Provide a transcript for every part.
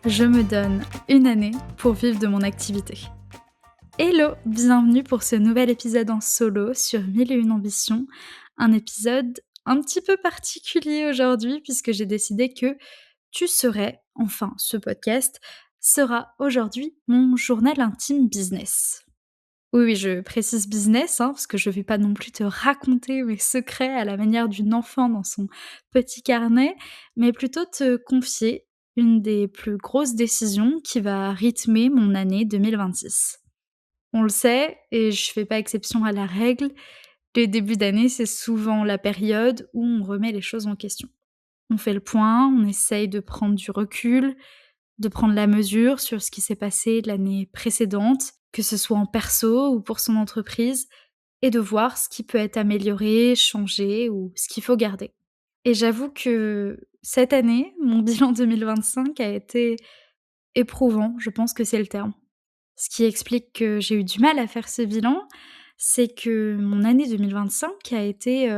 Je me donne une année pour vivre de mon activité. Hello, bienvenue pour ce nouvel épisode en solo sur 1001 ambitions. Un épisode un petit peu particulier aujourd'hui puisque j'ai décidé que tu serais, enfin ce podcast, sera aujourd'hui mon journal intime business. Oui, oui, je précise business, parce que je vais pas non plus te raconter mes secrets à la manière d'une enfant dans son petit carnet, mais plutôt te confier une des plus grosses décisions qui va rythmer mon année 2026. On le sait, et je fais pas exception à la règle, le début d'année, c'est souvent la période où on remet les choses en question. On fait le point, on essaye de prendre du recul, de prendre la mesure sur ce qui s'est passé l'année précédente, que ce soit en perso ou pour son entreprise, et de voir ce qui peut être amélioré, changé ou ce qu'il faut garder. Et j'avoue que cette année, mon bilan 2025 a été éprouvant, je pense que c'est le terme. Ce qui explique que j'ai eu du mal à faire ce bilan, c'est que mon année 2025 a été,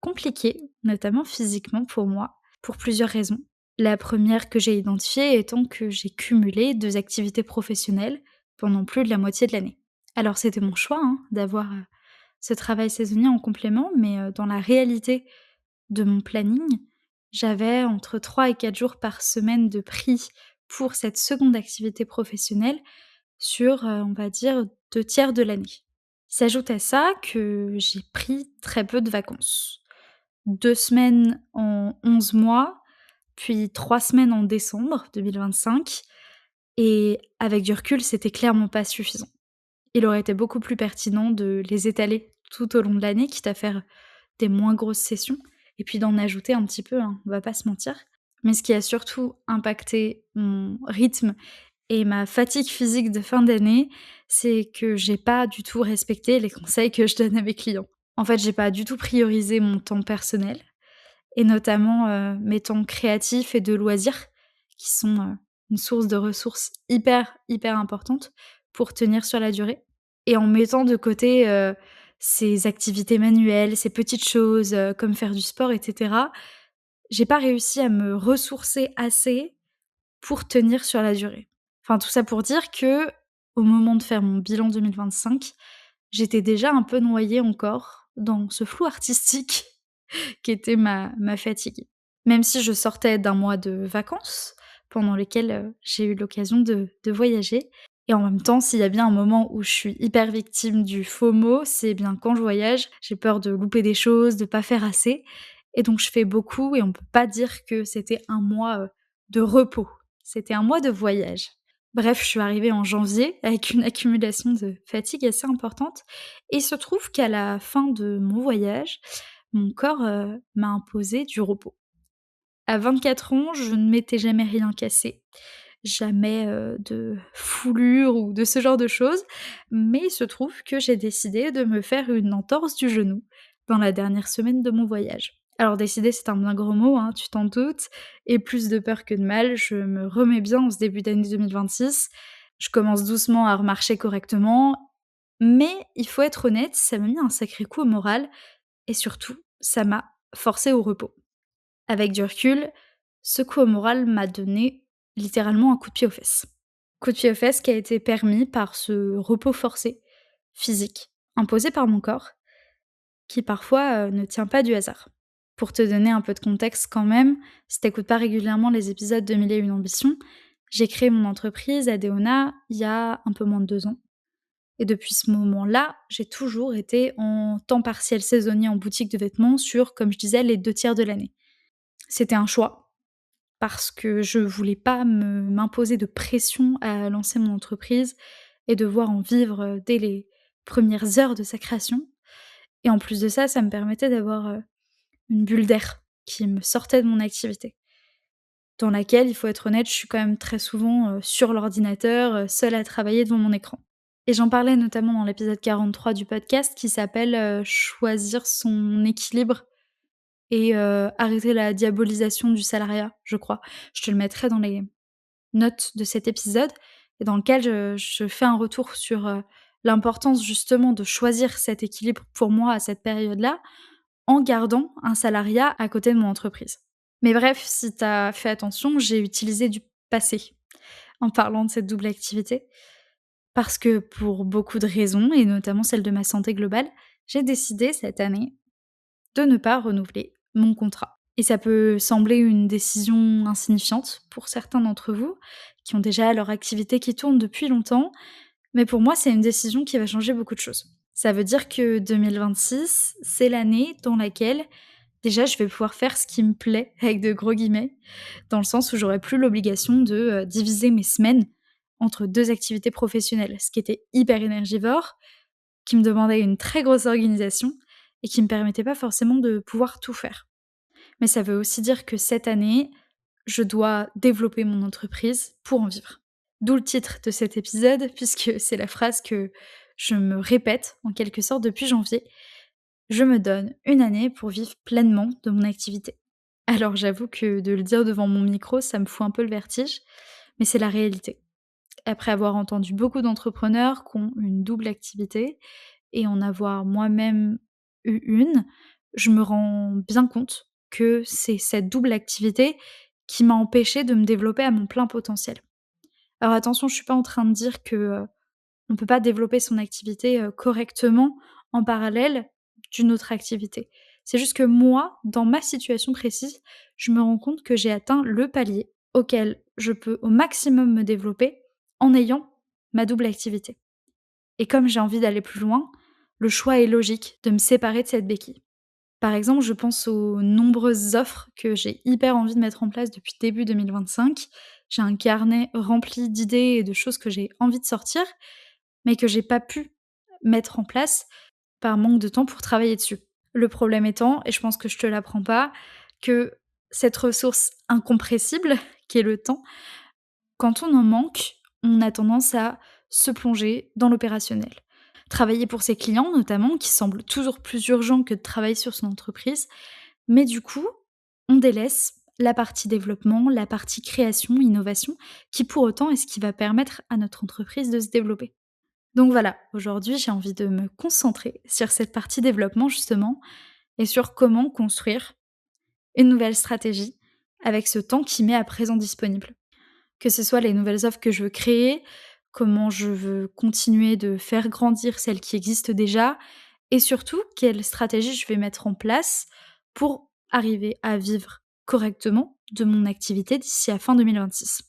compliquée, notamment physiquement pour moi, pour plusieurs raisons. La première que j'ai identifiée étant que j'ai cumulé 2 activités professionnelles pendant plus de la moitié de l'année. Alors c'était mon choix, d'avoir, ce travail saisonnier en complément, mais, dans la réalité de mon planning, j'avais entre 3 et 4 jours par semaine de pris pour cette seconde activité professionnelle sur, on va dire 2 tiers de l'année. S'ajoute à ça que j'ai pris très peu de vacances. 2 semaines en 11 mois, puis 3 semaines en décembre 2025 et avec du recul, c'était clairement pas suffisant. Il aurait été beaucoup plus pertinent de les étaler tout au long de l'année, quitte à faire des moins grosses sessions et puis d'en ajouter un petit peu, on va pas se mentir. Mais ce qui a surtout impacté mon rythme et ma fatigue physique de fin d'année, c'est que j'ai pas du tout respecté les conseils que je donne à mes clients. En fait, j'ai pas du tout priorisé mon temps personnel et notamment, mes temps créatifs et de loisirs qui sont, une source de ressources hyper, hyper importante pour tenir sur la durée et en mettant de côté, ces activités manuelles, ces petites choses, comme faire du sport et cetera, j'ai pas réussi à me ressourcer assez pour tenir sur la durée. Enfin, tout ça pour dire que, au moment de faire mon bilan 2025, j'étais déjà un peu noyée encore dans ce flou artistique qu'était ma fatigue. Même si je sortais d'un mois de vacances, pendant lesquels, j'ai eu l'occasion de voyager et en même temps, s'il y a bien un moment où je suis hyper victime du FOMO, c'est bien quand je voyage, j'ai peur de louper des choses, de pas faire assez et donc je fais beaucoup et on peut pas dire que c'était un mois, de repos. C'était un mois de voyage. Bref, je suis arrivée en janvier avec une accumulation de fatigue assez importante et il se trouve qu'à la fin de mon voyage, mon corps, m'a imposé du repos. À 24 ans, je ne m'étais jamais rien cassé, jamais, de foulure ou de ce genre de choses, mais il se trouve que j'ai décidé de me faire une entorse du genou dans la dernière semaine de mon voyage. Alors décider, c'est un bien gros mot, tu t'en doutes et plus de peur que de mal, je me remets bien en ce début d'année 2026. Je commence doucement à remarcher correctement, mais il faut être honnête, ça m'a mis un sacré coup au moral et surtout, ça m'a forcé au repos. Avec du recul, ce coup au moral m'a donné littéralement un coup de pied aux fesses. Coup de pied aux fesses qui a été permis par ce repos forcé, physique, imposé par mon corps, qui parfois ne tient pas du hasard. Pour te donner un peu de contexte quand même, si t'écoutes pas régulièrement les épisodes de 1001 ambitions, j'ai créé mon entreprise Adeona il y a un peu moins de 2 ans. Et depuis ce moment-là, j'ai toujours été en temps partiel saisonnier en boutique de vêtements sur, comme je disais, les 2 tiers de l'année. C'était un choix parce que je voulais pas m'imposer de pression à lancer mon entreprise et devoir en vivre, dès les premières heures de sa création et en plus de ça, ça me permettait d'avoir, une bulle d'air qui me sortait de mon activité. Dans laquelle, il faut être honnête, je suis quand même très souvent, sur l'ordinateur, seule à travailler devant mon écran. Et j'en parlais notamment dans l'épisode 43 du podcast qui s'appelle, «Choisir son équilibre» et arrêter la diabolisation du salariat, je crois. Je te le mettrai dans les notes de cet épisode et dans lequel je fais un retour sur, l'importance justement de choisir cet équilibre pour moi à cette période-là, en gardant un salariat à côté de mon entreprise. Mais bref, si tu as fait attention, j'ai utilisé du passé. en parlant de cette double activité. Parce que pour beaucoup de raisons, et notamment celle de ma santé globale, j'ai décidé cette année de ne pas renouveler mon contrat. Et ça peut sembler une décision insignifiante pour certains d'entre vous, qui ont déjà leur activité qui tourne depuis longtemps, mais pour moi, c'est une décision qui va changer beaucoup de choses. Ça veut dire que 2026, c'est l'année dans laquelle, déjà, je vais pouvoir faire ce qui me plaît, avec de gros guillemets, dans le sens où j'aurai plus l'obligation de diviser mes semaines entre 2 activités professionnelles, ce qui était hyper énergivore, qui me demandait une très grosse organisation et qui me permettait pas forcément de pouvoir tout faire. Mais ça veut aussi dire que cette année, je dois développer mon entreprise pour en vivre. D'où le titre de cet épisode, puisque c'est la phrase que je me répète en quelque sorte depuis janvier. Je me donne une année pour vivre pleinement de mon activité. Alors j'avoue que de le dire devant mon micro, ça me fout un peu le vertige, mais c'est la réalité. Après avoir entendu beaucoup d'entrepreneurs qui ont une double activité et en avoir moi-même eu une, je me rends bien compte que c'est cette double activité qui m'a empêchée de me développer à mon plein potentiel. Alors attention, je suis pas en train de dire que, on peut pas développer son activité, correctement en parallèle d'une autre activité. C'est juste que moi, dans ma situation précise, je me rends compte que j'ai atteint le palier auquel je peux au maximum me développer en ayant ma double activité. Et comme j'ai envie d'aller plus loin, le choix est logique de me séparer de cette béquille. Par exemple, je pense aux nombreuses offres que j'ai hyper envie de mettre en place depuis début 2025. J'ai un carnet rempli d'idées et de choses que j'ai envie de sortir, mais que j'ai pas pu mettre en place par manque de temps pour travailler dessus. Le problème étant, et je pense que je te l'apprends pas, que cette ressource incompressible, qui est le temps, quand on en manque, on a tendance à se plonger dans l'opérationnel. Travailler pour ses clients notamment, qui semble toujours plus urgent que de travailler sur son entreprise, mais du coup, on délaisse la partie développement, la partie création, innovation, qui pour autant est ce qui va permettre à notre entreprise de se développer. Donc voilà, aujourd'hui j'ai envie de me concentrer sur cette partie développement justement, et sur comment construire une nouvelle stratégie avec ce temps qui m'est à présent disponible. Que ce soit les nouvelles offres que je veux créer, comment je veux continuer de faire grandir celles qui existent déjà et surtout quelle stratégie je vais mettre en place pour arriver à vivre correctement de mon activité d'ici à fin 2026.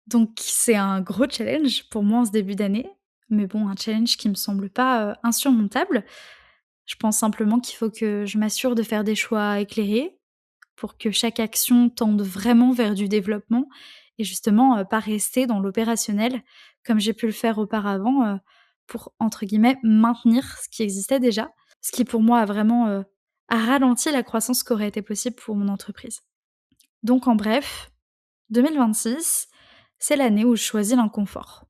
Donc c'est un gros challenge pour moi en ce début d'année, mais bon, un challenge qui me semble pas, insurmontable. Je pense simplement qu'il faut que je m'assure de faire des choix éclairés, pour que chaque action tende vraiment vers du développement et justement, pas rester dans l'opérationnel comme j'ai pu le faire auparavant, pour entre guillemets «maintenir» ce qui existait déjà. Ce qui pour moi a vraiment, a ralenti la croissance qui aurait été possible pour mon entreprise. Donc en bref, 2026, c'est l'année où je choisis l'inconfort.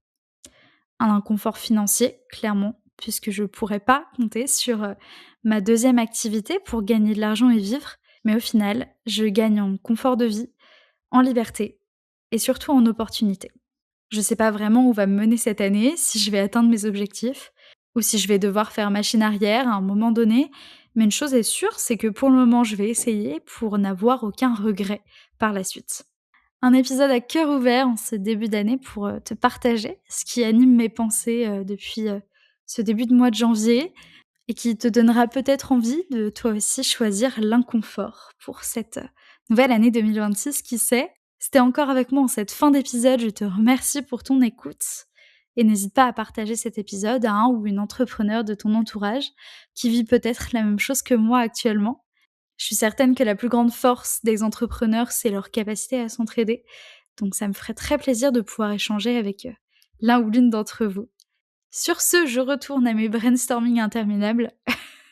Un inconfort financier, clairement, puisque je pourrais pas compter sur, ma deuxième activité pour gagner de l'argent et vivre. Mais au final, je gagne en confort de vie, en liberté et surtout en opportunité. Je sais pas vraiment où va me mener cette année, si je vais atteindre mes objectifs ou si je vais devoir faire machine arrière à un moment donné, mais une chose est sûre, c'est que pour le moment, je vais essayer pour n'avoir aucun regret par la suite. Un épisode à cœur ouvert en ce début d'année pour, te partager ce qui anime mes pensées, depuis, ce début de mois de janvier et qui te donnera peut-être envie de toi aussi choisir l'inconfort pour cette, nouvelle année 2026, qui sait? Si encore avec moi en cette fin d'épisode, je te remercie pour ton écoute et n'hésite pas à partager cet épisode à un ou une entrepreneur de ton entourage qui vit peut-être la même chose que moi actuellement. Je suis certaine que la plus grande force des entrepreneurs, c'est leur capacité à s'entraider, donc ça me ferait très plaisir de pouvoir échanger avec, l'un ou l'une d'entre vous. Sur ce, je retourne à mes brainstorming interminables,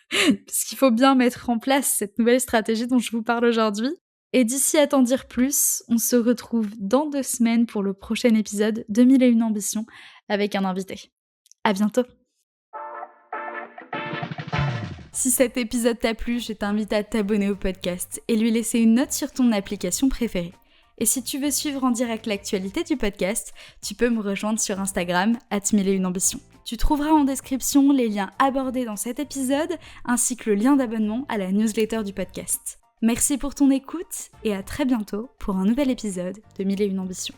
parce qu'il faut bien mettre en place cette nouvelle stratégie dont je vous parle aujourd'hui. Et d'ici à t'en dire plus, on se retrouve dans 2 semaines pour le prochain épisode de 1001 ambitions avec un invité. À bientôt! Si cet épisode t'a plu, je t'invite à t'abonner au podcast et lui laisser une note sur ton application préférée. Et si tu veux suivre en direct l'actualité du podcast, tu peux me rejoindre sur Instagram @1001ambitions. Tu trouveras en description les liens abordés dans cet épisode ainsi que le lien d'abonnement à la newsletter du podcast. Merci pour ton écoute et à très bientôt pour un nouvel épisode de 1001 ambitions.